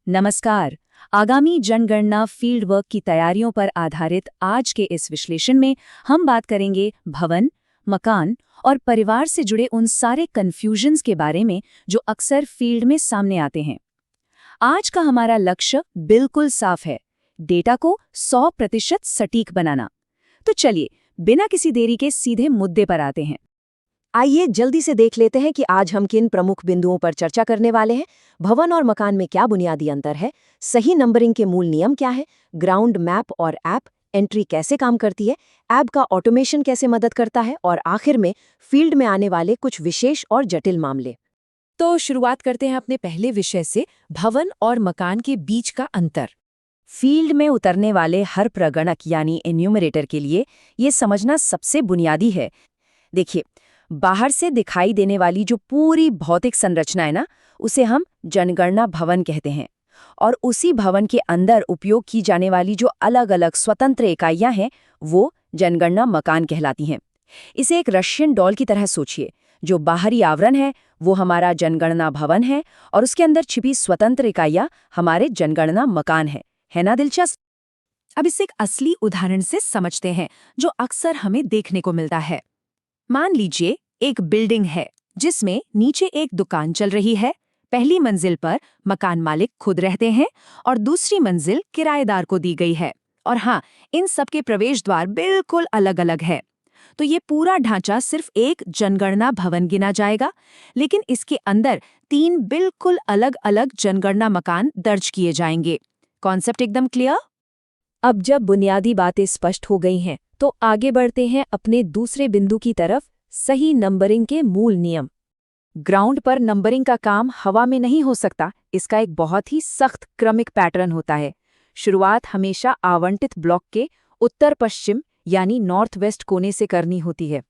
नमस्कार। आगामी जनगणना फील्ड वर्क की तैयारियों पर आधारित आज के इस विश्लेषण में हम बात करेंगे भवन, मकान और परिवार से जुड़े उन सारे कन्फ्यूजन्स के बारे में जो अक्सर फील्ड में सामने आते हैं। आज का हमारा लक्ष्य बिल्कुल साफ है, डेटा को 100% सटीक बनाना। तो चलिए, बिना किसी देरी के सीधे मुद्दे पर आते हैं। आइए जल्दी से देख लेते हैं कि आज हम किन प्रमुख बिंदुओं पर चर्चा करने वाले हैं। भवन और मकान में क्या बुनियादी अंतर है, सही नंबरिंग के मूल नियम क्या है, ग्राउंड मैप और ऐप एंट्री कैसे काम करती है, ऐप का ऑटोमेशन कैसे मदद करता है, और आखिर में फील्ड में आने वाले कुछ विशेष और जटिल मामले। तो शुरुआत करते हैं अपने पहले विषय से, भवन और मकान के बीच का अंतर। फील्ड में उतरने वाले हर प्रगणक यानी एन्यूमरेटर के लिए ये समझना सबसे बुनियादी है। देखिए, बाहर से दिखाई देने वाली जो पूरी भौतिक संरचना है ना, उसे हम जनगणना भवन कहते हैं। और उसी भवन के अंदर उपयोग की जाने वाली जो अलग अलग स्वतंत्र इकाइयां हैं, वो जनगणना मकान कहलाती हैं। इसे एक रशियन डॉल की तरह सोचिए। जो बाहरी आवरण है वो हमारा जनगणना भवन है और उसके अंदर छिपी स्वतंत्र इकाइयां हमारे जनगणना मकान है ना दिलचस्प? अब इसे एक असली उदाहरण से समझते हैं जो अक्सर हमें देखने को मिलता है। मान लीजिए एक बिल्डिंग है जिसमें नीचे एक दुकान चल रही है। पहली मंजिल पर मकान मालिक खुद रहते हैं और दूसरी मंजिल किराएदार को दी गई है। और हाँ, इन सब के प्रवेश द्वार बिल्कुल अलग अलग है। तो ये पूरा ढांचा सिर्फ एक जनगणना भवन गिना जाएगा, लेकिन इसके अंदर 3 बिल्कुल अलग अलग जनगणना मकान दर्ज किए जाएंगे। कॉन्सेप्ट एकदम क्लियर? अब जब बुनियादी बातें स्पष्ट हो गई हैं, तो आगे बढ़ते हैं अपने दूसरे बिंदु की तरफ, सही नंबरिंग के मूल नियम। ग्राउंड पर नंबरिंग का काम हवा में नहीं हो सकता। इसका एक बहुत ही सख्त क्रमिक पैटर्न होता है। शुरुआत हमेशा आवंटित ब्लॉक के उत्तर पश्चिम यानी नॉर्थ वेस्ट कोने से करनी होती है।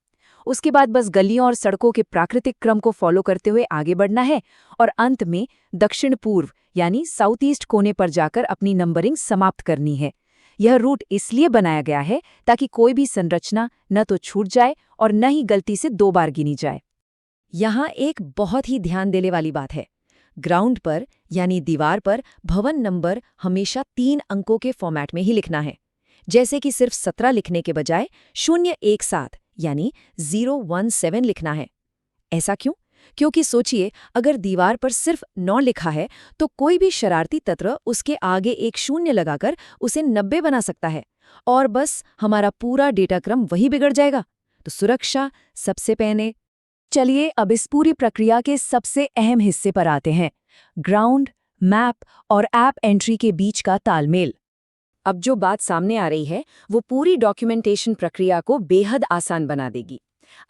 उसके बाद बस गलियों और सड़कों के प्राकृतिक क्रम को फॉलो करते हुए आगे बढ़ना है और अंत में दक्षिण पूर्व यानी साउथ ईस्ट कोने पर जाकर अपनी नंबरिंग समाप्त करनी है। यह रूट इसलिए बनाया गया है ताकि कोई भी संरचना न तो छूट जाए और न ही गलती से 2 बार गिनी जाए। यहाँ एक बहुत ही ध्यान देने वाली बात है। ग्राउंड पर यानी दीवार पर भवन नंबर हमेशा 3 अंकों के फॉर्मेट में ही लिखना है। जैसे कि सिर्फ 17 लिखने के बजाय 017 यानी 017 लिखना है। ऐसा क्यों? क्योंकि सोचिए, अगर दीवार पर सिर्फ 9 लिखा है तो कोई भी शरारती तत्व उसके आगे एक 0 लगाकर उसे 90 बना सकता है और बस हमारा पूरा डेटा क्रम वही बिगड़ जाएगा। तो सुरक्षा सबसे पहले। चलिए अब इस पूरी प्रक्रिया के सबसे अहम हिस्से पर आते हैं, ग्राउंड, मैप और ऐप एंट्री के बीच का तालमेल। अब जो बात सामने आ रही है वो पूरी डॉक्यूमेंटेशन प्रक्रिया को बेहद आसान बना देगी।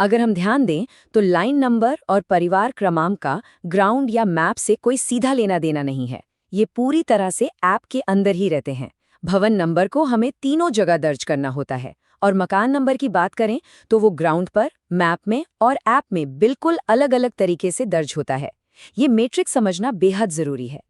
अगर हम ध्यान दें तो लाइन नंबर और परिवार क्रमांक का ग्राउंड या मैप से कोई सीधा लेना देना नहीं है। ये पूरी तरह से ऐप के अंदर ही रहते हैं। भवन नंबर को हमें तीनों जगह दर्ज करना होता है और मकान नंबर की बात करें तो वो ग्राउंड पर, मैप में और ऐप में बिल्कुल अलग अलग तरीके से दर्ज होता है। ये मैट्रिक्स समझना बेहद जरूरी है।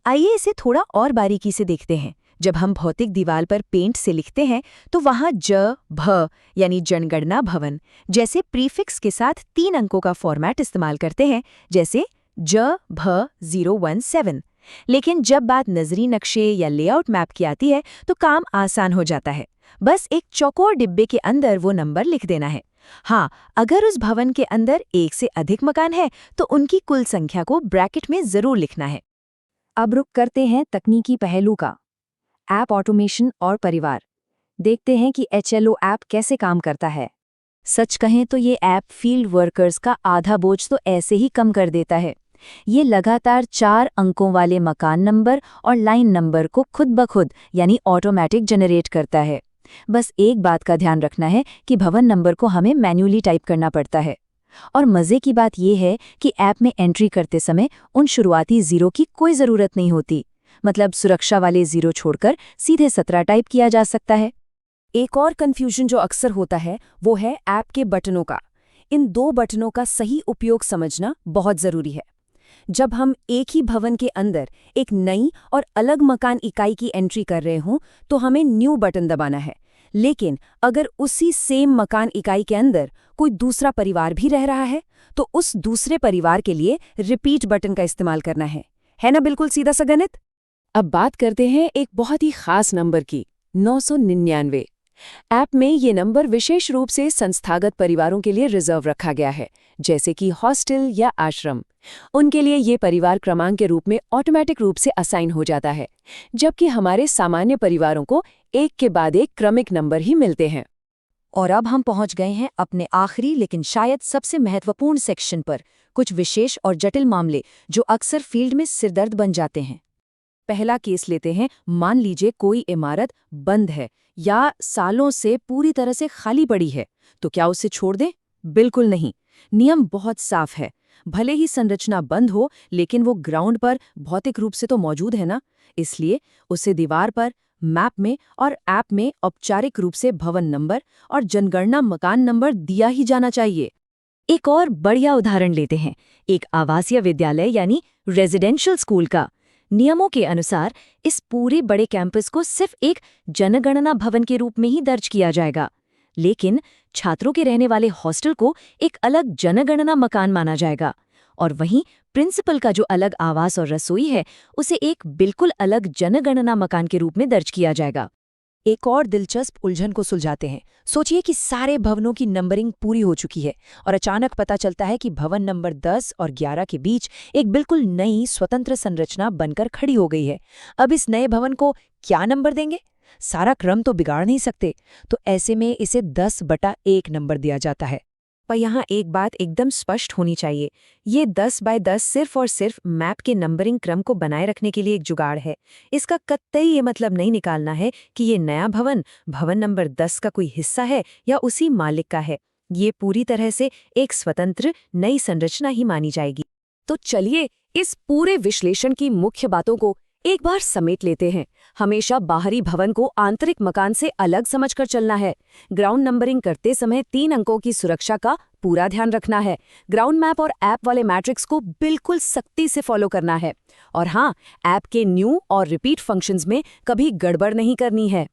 आइए इसे थोड़ा और बारीकी से देखते हैं। जब हम भौतिक दीवार पर पेंट से लिखते हैं तो वहाँ ज, भ यानी जनगणना भवन जैसे प्रीफिक्स के साथ 3 अंकों का फॉर्मेट इस्तेमाल करते हैं, जैसे ज, भ 017। लेकिन जब बात नजरी नक्शे या लेआउट मैप की आती है तो काम आसान हो जाता है। बस एक चौकोर डिब्बे के अंदर वो नंबर लिख देना है। हाँ, अगर उस भवन के अंदर 1 से अधिक मकान है तो उनकी कुल संख्या को ब्रैकेट में जरूर लिखना है। अब रुक करते हैं तकनीकी पहलू का, ऐप ऑटोमेशन और परिवार। देखते हैं कि HLO ऐप कैसे काम करता है। सच कहें तो ये ऐप फील्ड वर्कर्स का आधा बोझ तो ऐसे ही कम कर देता है। ये लगातार 4 अंकों वाले मकान नंबर और लाइन नंबर को खुद ब खुद यानी ऑटोमेटिक जनरेट करता है। बस एक बात का ध्यान रखना है कि भवन नंबर को हमें मैन्युअली टाइप करना पड़ता है। और मज़े की बात यह है कि ऐप में एंट्री करते समय उन शुरुआती 0 की कोई ज़रूरत नहीं होती। मतलब सुरक्षा वाले 0 छोड़कर सीधे 17 टाइप किया जा सकता है। एक और कंफ्यूजन जो अक्सर होता है वो है ऐप के बटनों का। इन 2 बटनों का सही उपयोग समझना बहुत ज़रूरी है। जब हम एक ही भवन के अंदर एक नई और अलग मकान इकाई की एंट्री कर रहे हों तो हमें न्यू बटन दबाना है। लेकिन अगर उसी सेम मकान इकाई के अंदर कोई दूसरा परिवार भी रह रहा है तो उस दूसरे परिवार के लिए रिपीट बटन का इस्तेमाल करना है ना? बिल्कुल सीधा सा गणित। अब बात करते हैं एक बहुत ही खास नंबर की, 999। ऐप में ये नंबर विशेष रूप से संस्थागत परिवारों के लिए रिजर्व रखा गया है, जैसे कि हॉस्टल या आश्रम। उनके लिए ये परिवार क्रमांक के रूप में ऑटोमेटिक रूप से असाइन हो जाता है, जबकि हमारे सामान्य परिवारों को एक के बाद एक क्रमिक नंबर ही मिलते हैं। और अब हम पहुंच गए हैं अपने आखिरी लेकिन शायद सबसे महत्वपूर्ण सेक्शन पर, कुछ विशेष और जटिल मामले जो अक्सर फील्ड में सिरदर्द बन जाते हैं। पहला केस लेते हैं। मान लीजिए कोई इमारत बंद है या सालों से पूरी तरह से खाली पड़ी है, तो क्या उसे छोड़ दें? बिल्कुल नहीं। नियम बहुत साफ है। भले ही संरचना बंद हो, लेकिन वो ग्राउंड पर भौतिक रूप से तो मौजूद है ना, इसलिए उसे दीवार पर, मैप में और ऐप में औपचारिक रूप से भवन नंबर और जनगणना मकान नंबर दिया ही जाना चाहिए। एक और बढ़िया उदाहरण लेते हैं, एक आवासीय विद्यालय यानी रेजिडेंशियल स्कूल का। नियमों के अनुसार इस पूरे बड़े कैंपस को सिर्फ एक जनगणना भवन के रूप में ही दर्ज किया जाएगा, लेकिन छात्रों के रहने वाले हॉस्टल को एक अलग जनगणना मकान माना जाएगा, और वहीं प्रिंसिपल का जो अलग आवास और रसोई है उसे एक बिल्कुल अलग जनगणना मकान के रूप में दर्ज किया जाएगा। एक और दिलचस्प उलझन को सुलझाते हैं। सोचिए कि सारे भवनों की नंबरिंग पूरी हो चुकी है और अचानक पता चलता है कि भवन नंबर 10 और 11 के बीच एक बिल्कुल नई स्वतंत्र संरचना बनकर खड़ी हो गई है। अब इस नए भवन को क्या नंबर देंगे? सारा क्रम तो बिगाड़ नहीं सकते, तो ऐसे में इसे 10/1 नंबर दिया जाता है। पर यहाँ एक बात एकदम स्पष्ट होनी चाहिए, ये 10/10 सिर्फ और सिर्फ मैप के नंबरिंग क्रम को बनाए रखने के लिए एक जुगाड़ है। इसका कतई ये मतलब नहीं निकालना है कि ये नया भवन भवन नंबर 10 का कोई हिस्सा है या उसी मालिक का है। ये पूरी तरह से एक स्वतंत्र नई संरचना ही मानी जाएगी। तो चलिए इस पूरे विश्लेषण की मुख्य बातों को एक बार समेट लेते हैं। हमेशा बाहरी भवन को आंतरिक मकान से अलग समझकर चलना है। ग्राउंड नंबरिंग करते समय 3 अंकों की सुरक्षा का पूरा ध्यान रखना है। ग्राउंड मैप और ऐप वाले मैट्रिक्स को बिल्कुल सख्ती से फॉलो करना है। और हाँ, ऐप के न्यू और रिपीट फंक्शंस में कभी गड़बड़ नहीं करनी है।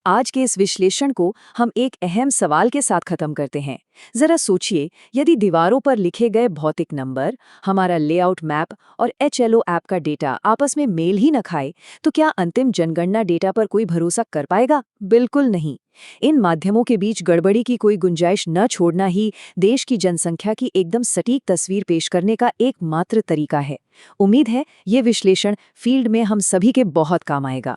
आज के इस विश्लेषण को हम एक अहम सवाल के साथ खत्म करते हैं। जरा सोचिए, यदि दीवारों पर लिखे गए भौतिक नंबर, हमारा लेआउट मैप और HLO ऐप का डेटा आपस में मेल ही न खाए, तो क्या अंतिम जनगणना डेटा पर कोई भरोसा कर पाएगा? बिल्कुल नहीं। इन माध्यमों के बीच गड़बड़ी की कोई गुंजाइश न छोड़ना ही देश की जनसंख्या की एकदम सटीक तस्वीर पेश करने का एकमात्र तरीका है। उम्मीद है ये विश्लेषण फील्ड में हम सभी के बहुत काम आएगा।